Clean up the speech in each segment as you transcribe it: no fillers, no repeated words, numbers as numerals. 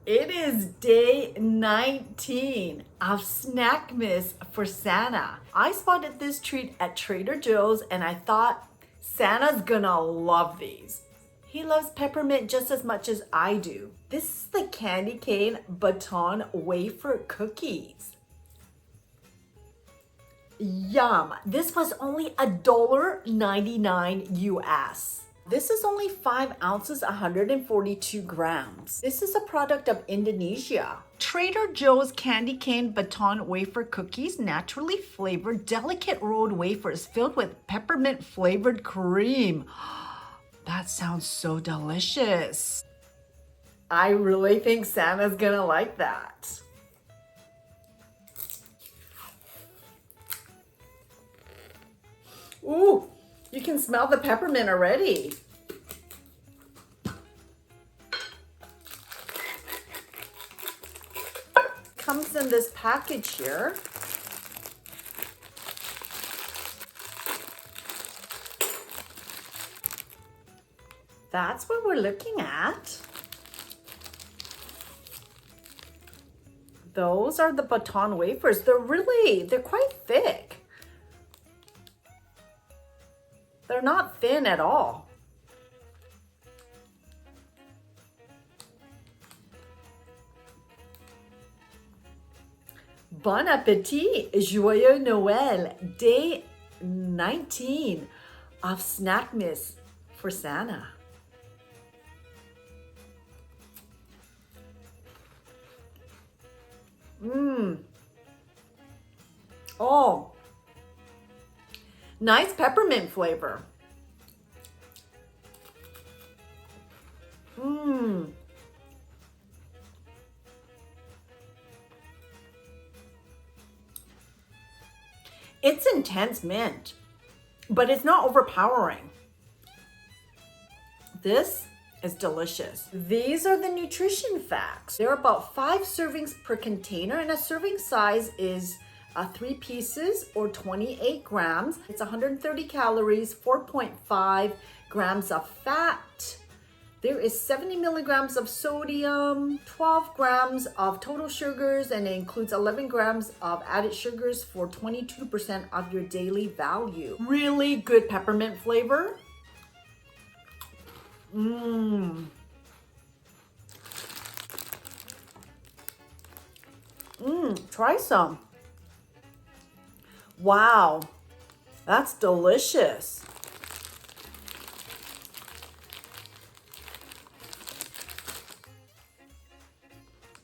It is day 19 of Snackmas for Santa. I spotted this treat at Trader Joe's and I thought Santa's gonna love these. He loves peppermint just as much as I do. This is the candy cane Baton wafer cookies. Yum! This was only $1.99 US. This is only 5 ounces, 142 grams. This is a product of Indonesia. Trader Joe's candy cane Baton wafer cookies, naturally flavored, delicate rolled wafers filled with peppermint flavored cream. That sounds so delicious. I really think Santa's gonna like that. Ooh, you can smell the peppermint already. Comes in this package here. That's what we're looking at. Those are the Baton wafers. They're quite thick. They're not thin at all. Bon appétit! Joyeux Noël! Day 19 of Snackmas for Santa. Oh, nice peppermint flavor. It's intense mint, but it's not overpowering. This is delicious. These are the nutrition facts. There are about 5 servings per container, and a serving size is 3 pieces or 28 grams. It's 130 calories, 4.5 grams of fat. There is 70 milligrams of sodium, 12 grams of total sugars, and it includes 11 grams of added sugars for 22% of your daily value. Really good peppermint flavor. Try some. Wow, that's delicious.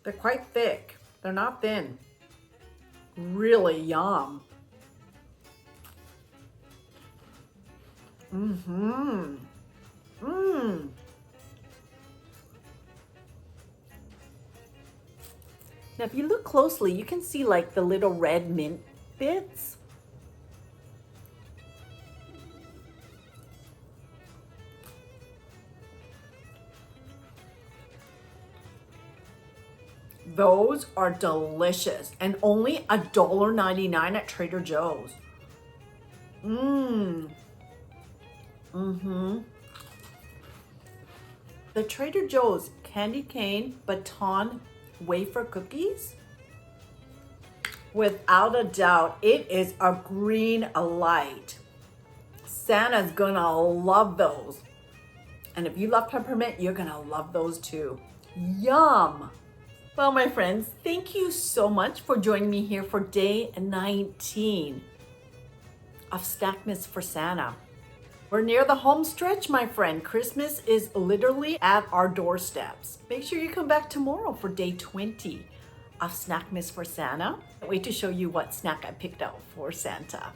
They're quite thick. They're not thin. Really yum. Now, if you look closely, you can see like the little red mint bits. Those are delicious and only $1.99 at Trader Joe's. The Trader Joe's candy cane Baton wafer cookies, without a doubt, it is a green light. Santa's gonna love those. And if you love peppermint, you're gonna love those too. Yum! Well, my friends, thank you so much for joining me here for day 19 of Snackmas for Santa. We're near the home stretch, my friend. Christmas is literally at our doorsteps. Make sure you come back tomorrow for day 20 of Snackmas for Santa. Can't wait to show you what snack I picked out for Santa.